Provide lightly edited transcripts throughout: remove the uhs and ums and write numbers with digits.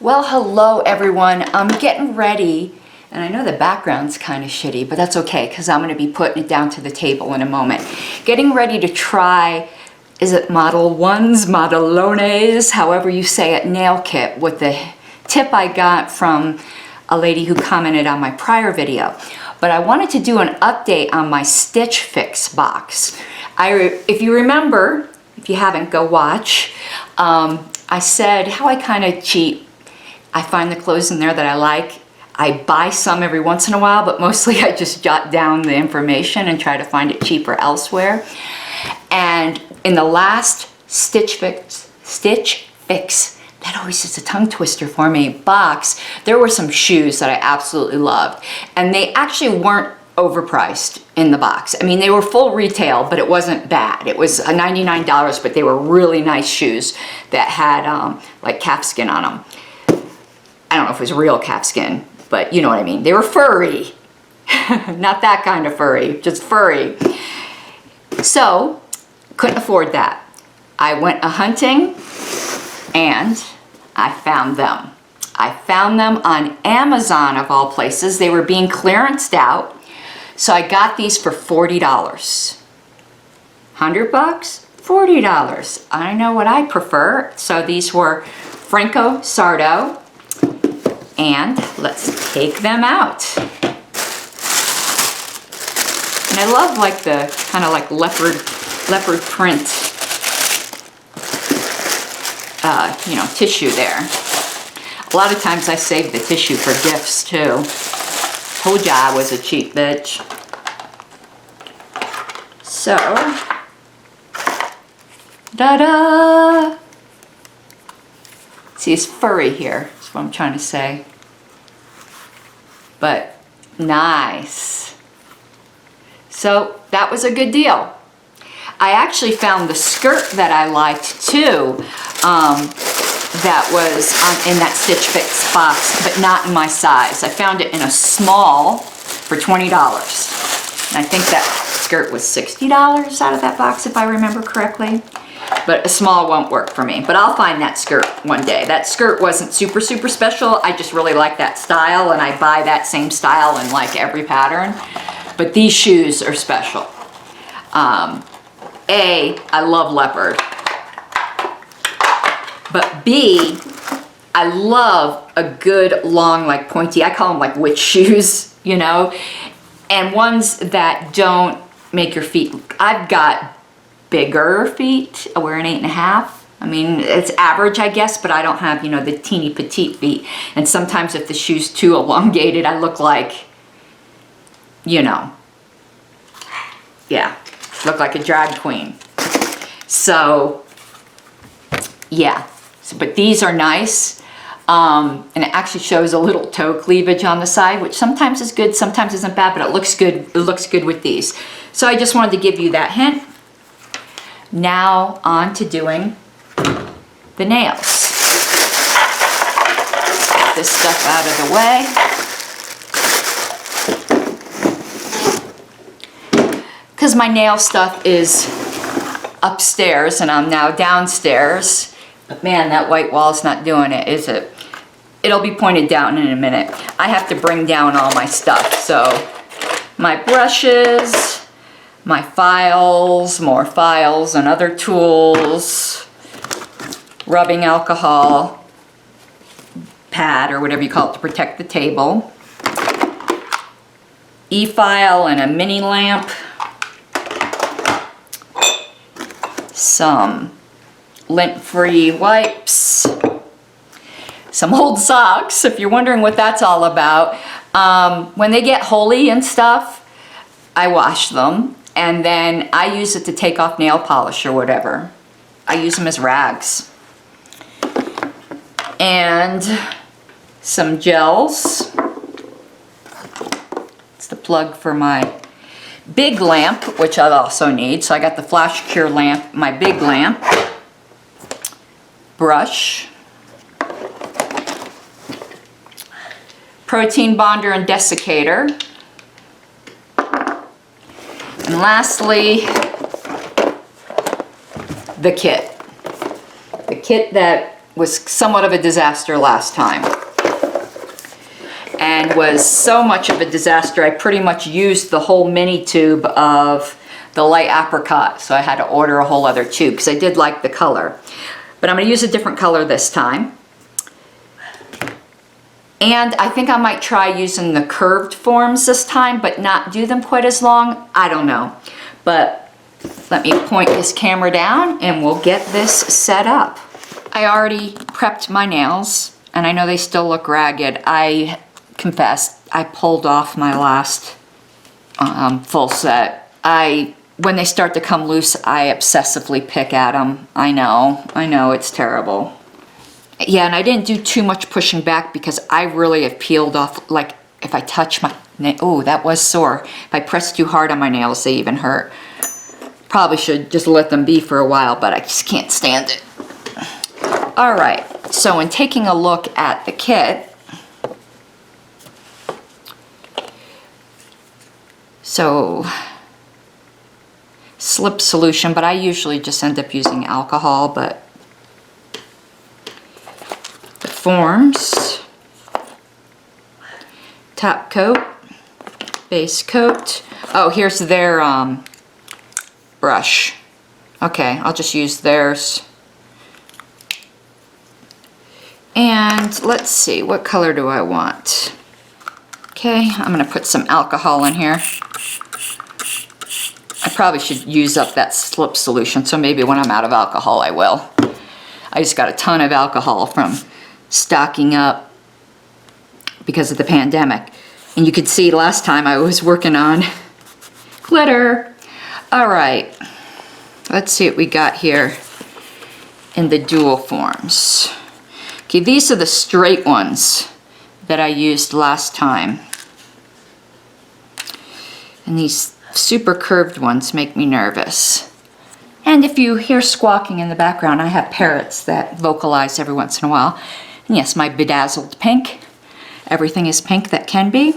Well, hello everyone. I'm getting ready, and I know the background's kind of shitty, but that's okay because I'm going to be putting it down to the table in a moment. Getting ready to try, is it Modelones, Modelones, however you say it, nail kit with the tip I got from a lady who commented on my prior video. But I wanted to do an update on my Stitch Fix box. If you remember, if you haven't, go watch. I said how I kind of cheat. I find the clothes in there that I like. I buy some every once in a while, but mostly I just jot down the information and try to find it cheaper elsewhere. And in the last Stitch Fix, that always is a tongue twister for me, box, there were some shoes that I absolutely loved. And they actually weren't overpriced in the box. I mean, they were full retail, but it wasn't bad. It was $99, but they were really nice shoes that had like calfskin on them. I don't know if it was real calfskin, but you know what I mean. They were furry. Not that kind of furry, just furry. So, couldn't afford that. I went a-hunting and I found them. I found them on Amazon of all places. They were being clearanced out. So I got these for $40. 100 bucks? $40. I know what I prefer. So these were Franco Sardo. And let's take them out. And I love like the kind of like leopard print, you know, tissue there. A lot of times I save the tissue for gifts too. Told ya I was a cheap bitch. So, da-da! See, it's furry here. What I'm trying to say, but nice. So that was a good deal. I actually found the skirt that I liked too, that was in that Stitch Fix box, but not in my size. I found it in a small for $20, and I think that skirt was $60 out of that box if I remember correctly. But a small won't work for me. But I'll find that skirt one day. That skirt wasn't super special. I just really like that style, and I buy that same style in like every pattern. But these shoes are special. A, I love leopard. But B, I love a good long like pointy, I call them like witch shoes, you know, and ones that don't make your feet, I've got bigger feet. I wear an 8.5. I mean, it's average, I guess, but I don't have, you know, the teeny petite feet. And sometimes if the shoe's too elongated, I look like, you know, yeah, look like a drag queen. So, yeah, but these are nice. And it actually shows a little toe cleavage on the side, which sometimes is good, sometimes isn't bad, but it looks good. It looks good with these. So I just wanted to give you that hint. Now on to doing the nails. Get this stuff out of the way. Because my nail stuff is upstairs and I'm now downstairs. But man, that white wall's not doing it, is it? It'll be pointed down in a minute. I have to bring down all my stuff. So my brushes, my files, more files and other tools, rubbing alcohol pad or whatever you call it to protect the table, e-file and a mini lamp, some lint-free wipes, some old socks, if you're wondering what that's all about. When they get holey and stuff, I wash them. And then I use it to take off nail polish or whatever. I use them as rags. And some gels. It's the plug for my big lamp, which I also need. So I got the Flash Cure lamp, my big lamp. Brush. Protein bonder and desiccator. And lastly, the kit. The kit that was somewhat of a disaster last time. And was so much of a disaster, I pretty much used the whole mini tube of the light apricot. So I had to order a whole other tube because I did like the color. But I'm going to use a different color this time. And I think I might try using the curved forms this time, but not do them quite as long. I don't know. But let me point this camera down and we'll get this set up. I already prepped my nails and I know they still look ragged. I confess, I pulled off my last full set. When they start to come loose, I obsessively pick at them. I know, it's terrible. Yeah, and I didn't do too much pushing back because I really have peeled off, like if I touch my nail, oh, that was sore. If I press too hard on my nails, they even hurt. Probably should just let them be for a while, but I just can't stand it. All right, so in taking a look at the kit, so slip solution, but I usually just end up using alcohol, but the forms, top coat, base coat. Oh, here's their brush. Okay, I'll just use theirs. And let's see, what color do I want? Okay, I'm gonna put some alcohol in here. I probably should use up that slip solution, so maybe when I'm out of alcohol I will. I just got a ton of alcohol from stocking up because of the pandemic. And you could see last time I was working on glitter. All right, let's see what we got here in the dual forms. Okay, these are the straight ones that I used last time. And these super curved ones make me nervous. And if you hear squawking in the background, I have parrots that vocalize every once in a while. And yes, my bedazzled pink. Everything is pink that can be.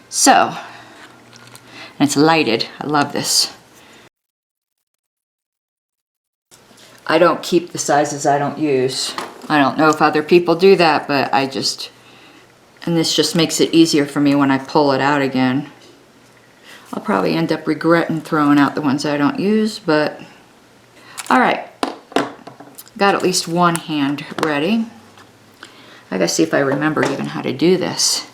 So, and it's lighted. I love this. I don't keep the sizes I don't use. I don't know if other people do that, but I just, and this just makes it easier for me when I pull it out again. I'll probably end up regretting throwing out the ones I don't use, but all right. Got at least one hand ready. I gotta see if I remember even how to do this.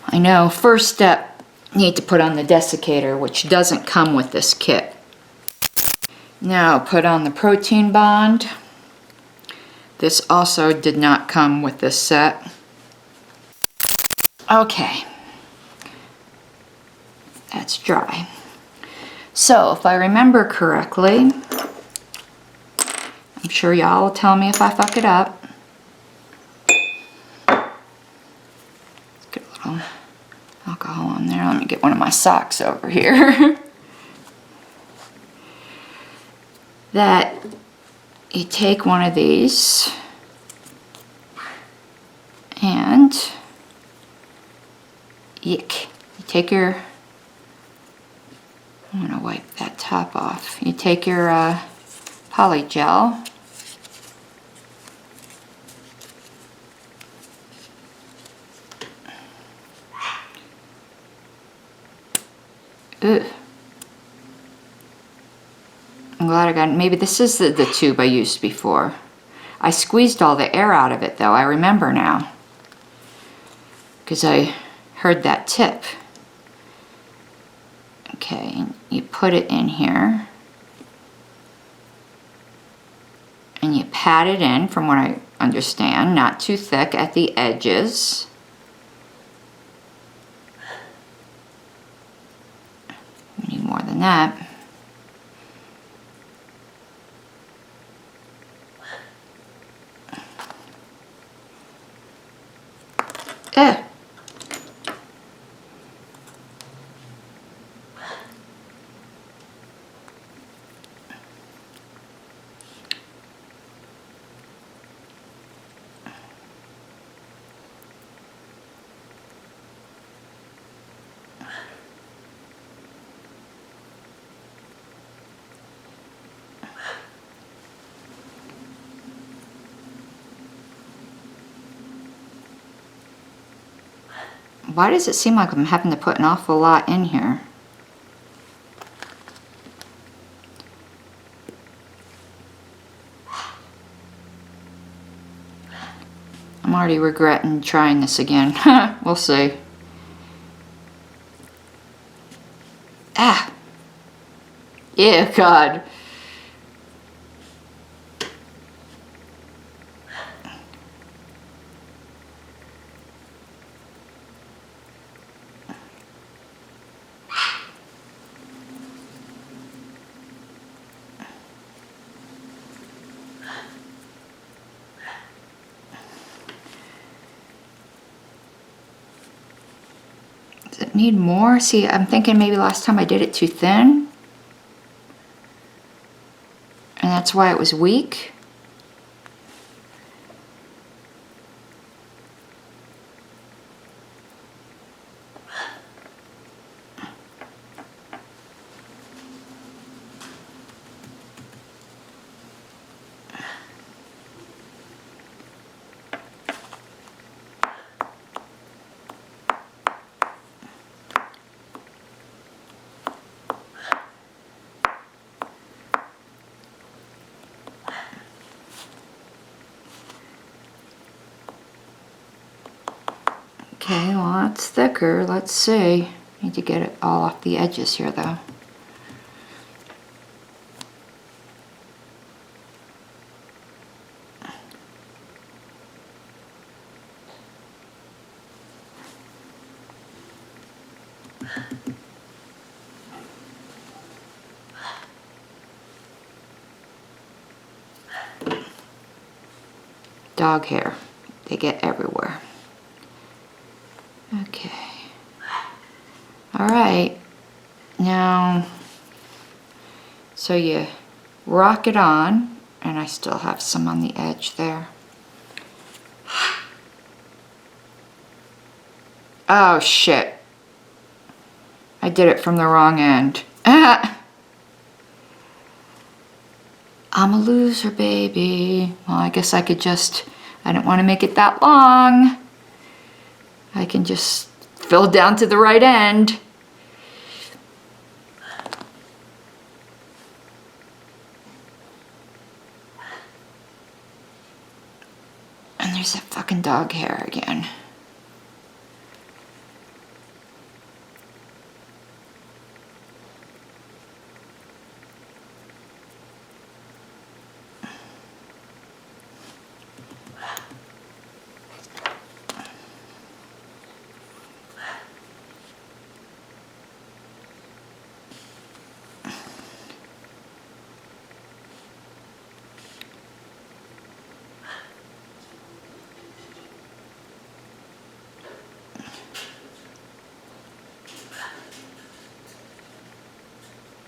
I know, first step, need to put on the desiccator, which doesn't come with this kit. Now put on the protein bond. This also did not come with this set. Okay, that's dry. So if I remember correctly, I'm sure y'all will tell me if I fuck it up. Let's get a little alcohol on there. Let me get one of my socks over here. That you take one of these and yick. You take your, I'm gonna wipe that top off. You take your Polygel. Ugh. I'm glad I got, maybe this is the tube I used before. I squeezed all the air out of it though, I remember now. Because I heard that tip. Okay, and you put it in here. And you pat it in, from what I understand, not too thick at the edges. We need more than that. Eh. Why does it seem like I'm having to put an awful lot in here? I'm already regretting trying this again. We'll see. Ah! Yeah, God. Does it need more? See, I'm thinking maybe last time I did it too thin. And that's why it was weak. Okay, well that's thicker. Let's see. Need to get it all off the edges here though. Dog hair. They get everywhere. Okay. Alright. Now, so you rock it on, and I still have some on the edge there. Oh shit. I did it from the wrong end. I'm a loser, baby. Well, I guess I could just, I didn't want to make it that long. I can just fill down to the right end. And there's that fucking dog hair again.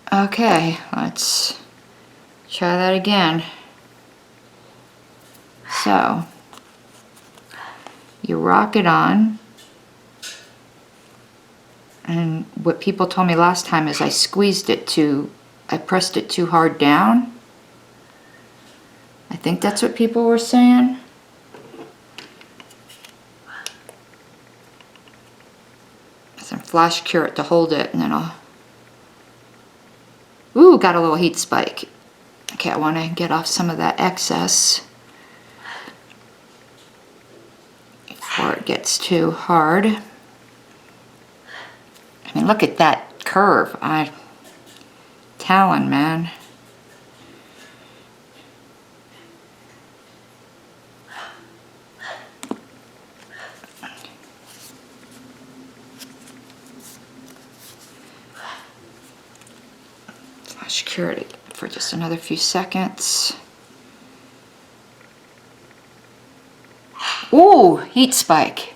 Okay, let's try that again. So, you rock it on, and what people told me last time is I pressed it too hard down. I think that's what people were saying. Some flash cure it to hold it, and then I'll... Ooh, got a little heat spike. Okay, I want to get off some of that excess before it gets too hard. I mean, look at that curve. Talon, man. Flash cure it for just another few seconds. Ooh, heat spike.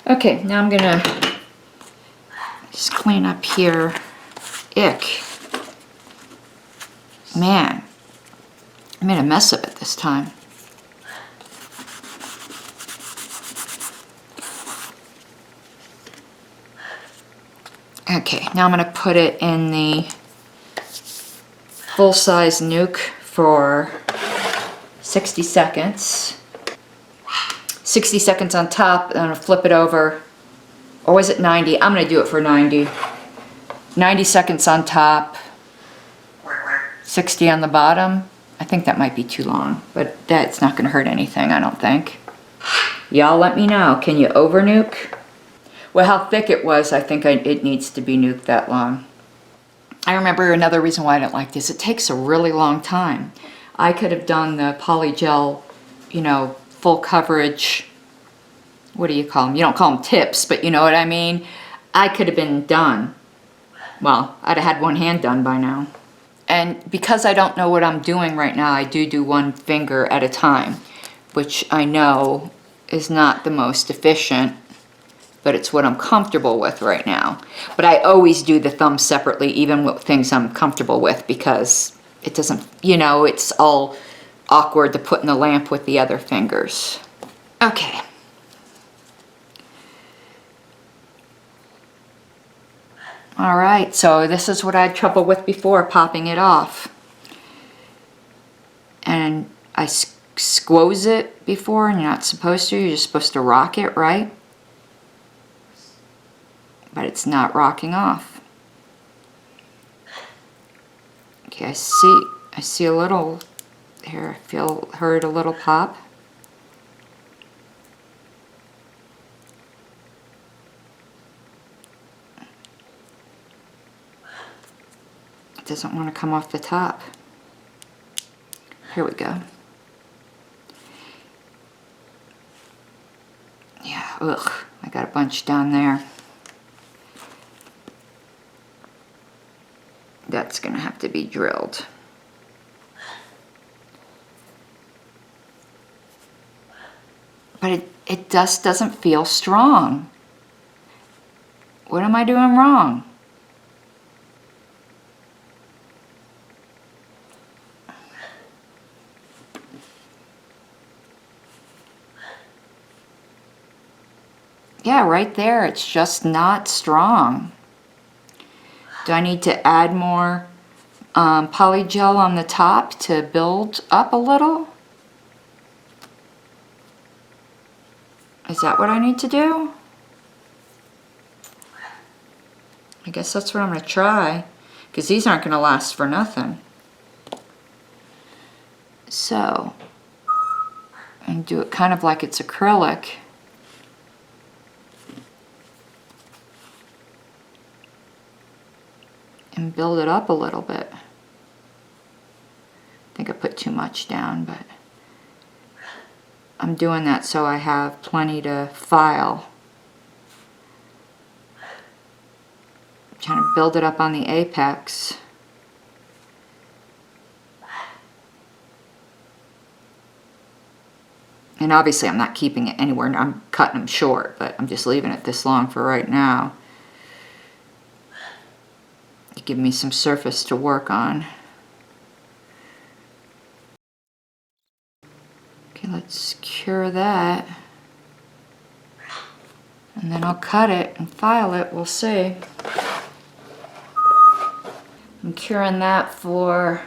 Okay, now I'm gonna just clean up here. Ick. Man, I made a mess of it this time. Okay, now I'm gonna put it in the full-size nuke for 60 seconds. 60 seconds on top, and I'm gonna flip it over. Or was it 90? I'm gonna do it for 90. 90 seconds on top, 60 on the bottom. I think that might be too long, but that's not gonna hurt anything, I don't think. Y'all let me know, can you over nuke? Well, how thick it was, I think it needs to be nuked that long. I remember another reason why I didn't like this, it takes a really long time. I could have done the Polygel, you know, full coverage, what do you call them? You don't call them tips, but you know what I mean? I could have been done. Well, I'd have had one hand done by now. And because I don't know what I'm doing right now, I do one finger at a time, which I know is not the most efficient, but it's what I'm comfortable with right now. But I always do the thumb separately, even with things I'm comfortable with, because it doesn't, you know, it's all awkward to put in the lamp with the other fingers. Okay. All right, so this is what I had trouble with before, popping it off. And I squoze it before, and you're not supposed to. You're just supposed to rock it, right? But it's not rocking off. Okay, I see a little here. Heard a little pop. It doesn't want to come off the top. Here we go. Yeah, ugh, I got a bunch down there. That's gonna have to be drilled. But it just doesn't feel strong. What am I doing wrong? Yeah, right there, it's just not strong. Do I need to add more Polygel on the top to build up a little? Is that what I need to do? I guess that's what I'm going to try, because these aren't going to last for nothing. So, and do it kind of like it's acrylic. And build it up a little bit. I think I put too much down, but I'm doing that so I have plenty to file. I'm trying to build it up on the apex. And obviously I'm not keeping it anywhere, I'm cutting them short, but I'm just leaving it this long for right now. Give me some surface to work on. Okay, let's cure that. And then I'll cut it and file it, we'll see. I'm curing that for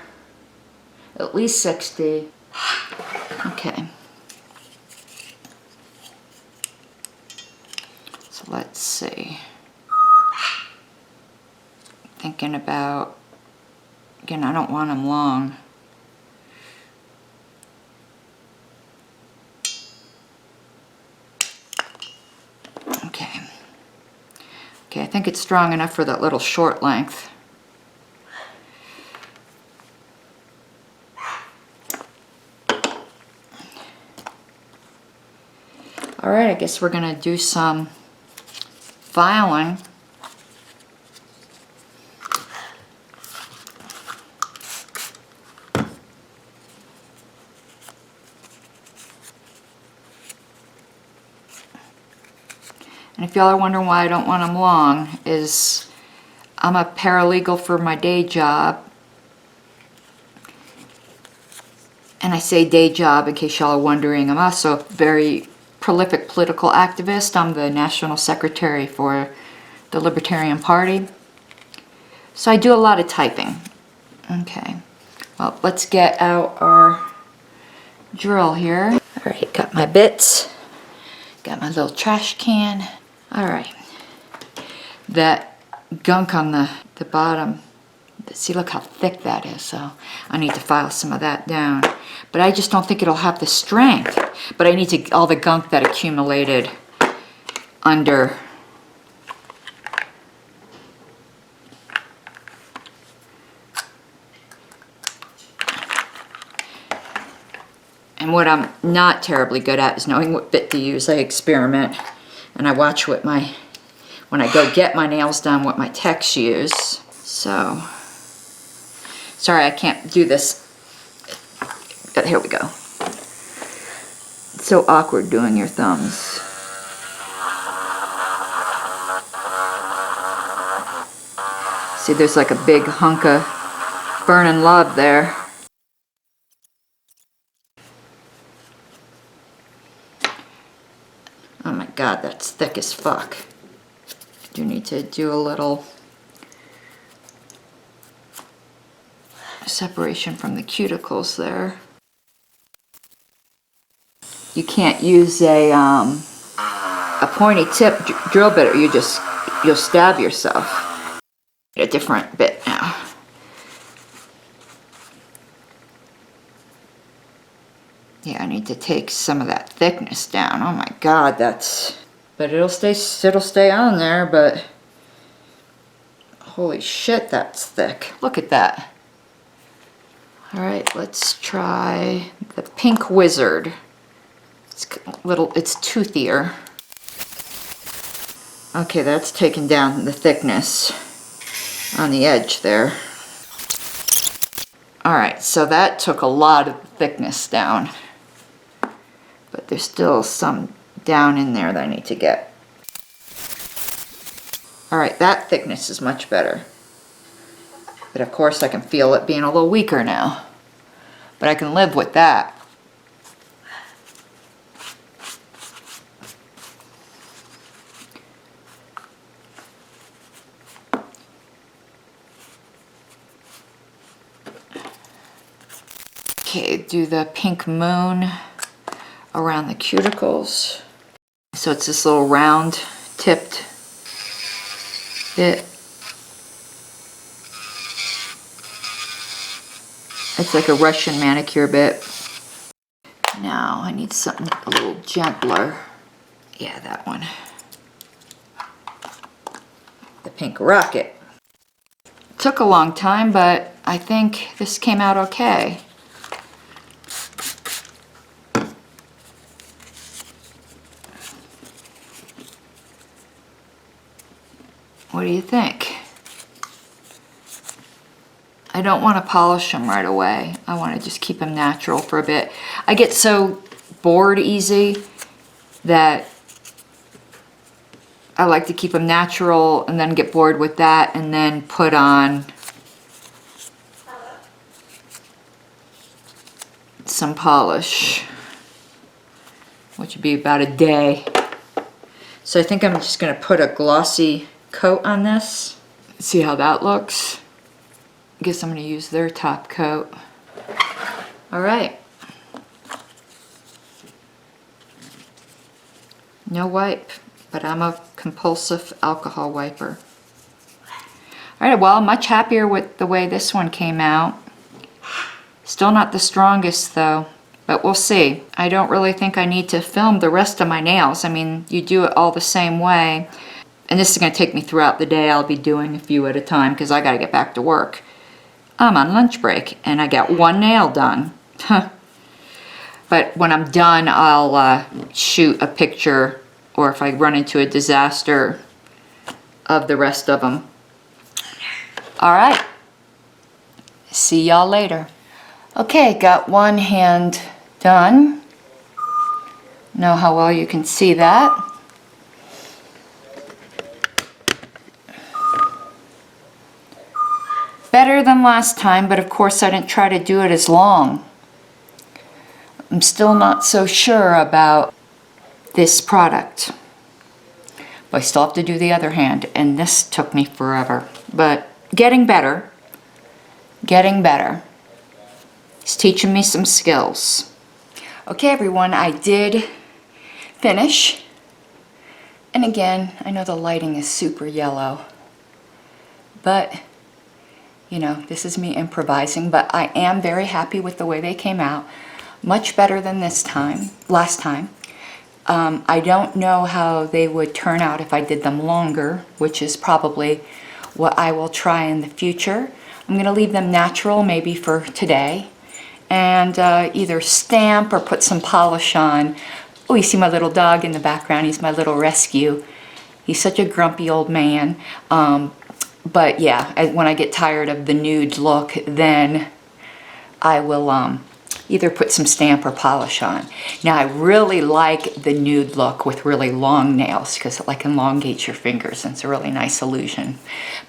at least 60. Okay. So let's see. Thinking about, again, I don't want them long. Okay. Okay, I think it's strong enough for that little short length. All right, I guess we're gonna do some filing. And if y'all are wondering why I don't want them long, is I'm a paralegal for my day job. And I say day job in case y'all are wondering. I'm also a very prolific political activist. I'm the national secretary for the Libertarian Party. So I do a lot of typing. Okay, well, let's get out our drill here. All right, got my bits. my little trash can. All right. That gunk on the bottom, see, look how thick that is. So I need to file some of that down. But I just don't think it'll have the strength. But I need to, all the gunk that accumulated under. And what I'm not terribly good at is knowing what bit to use. I experiment and I watch what when I go get my nails done, what my techs use. So, sorry I can't do this. But here we go. It's so awkward doing your thumbs. See, there's like a big hunk of burning love there. Oh my God, that's thick as fuck. I do need to do a little separation from the cuticles there. You can't use a pointy tip drill bit or you'll stab yourself. A different bit now. Yeah, I need to take some of that thickness down. Oh my God, but it'll stay on there, but holy shit, that's thick. Look at that. All right, let's try the Pink Wizard. It's toothier. Okay, that's taken down the thickness on the edge there. All right, so that took a lot of thickness down. But there's still some down in there that I need to get. All right, that thickness is much better. But of course I can feel it being a little weaker now. But I can live with that. Okay, do the Pink Moon around the cuticles. So it's this little round tipped bit. It's like a Russian manicure bit. Now I need something a little gentler. Yeah, that one. The Pink Rocket. Took a long time, but I think this came out okay. What do you think? I don't want to polish them right away. I want to just keep them natural for a bit. I get so bored easy that I like to keep them natural and then get bored with that and then put on some polish, which would be about a day. So I think I'm just going to put a glossy coat on this. See how that looks? I guess I'm going to use their top coat. All right. No wipe, but I'm a compulsive alcohol wiper. All right, well, I'm much happier with the way this one came out. Still not the strongest though, but we'll see. I don't really think I need to film the rest of my nails. I mean, you do it all the same way. And this is going to take me throughout the day. I'll be doing a few at a time because I got to get back to work. I'm on lunch break and I got one nail done. But when I'm done, I'll shoot a picture, or if I run into a disaster, of the rest of them. All right. See y'all later. Okay, got one hand done. Know how well you can see that. Better than last time, but of course I didn't try to do it as long. I'm still not so sure about this product. But I still have to do the other hand, and this took me forever. But getting better. Getting better. It's teaching me some skills. Okay everyone, I did finish And again, I know the lighting is super yellow, but you know, this is me improvising, but I am very happy with the way they came out. Much better than last time. I don't know how they would turn out if I did them longer, which is probably what I will try in the future. I'm going to leave them natural maybe for today, and either stamp or put some polish on. Oh, you see my little dog in the background. He's my little rescue. He's such a grumpy old man. But yeah, when I get tired of the nude look, then I will either put some stamp or polish on. Now, I really like the nude look with really long nails because it like elongates your fingers and it's a really nice illusion,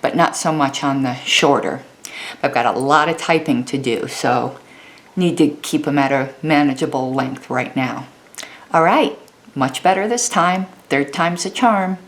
but not so much on the shorter. I've got a lot of typing to do, so need to keep them at a manageable length right now. All right, much better this time. Third time's a charm.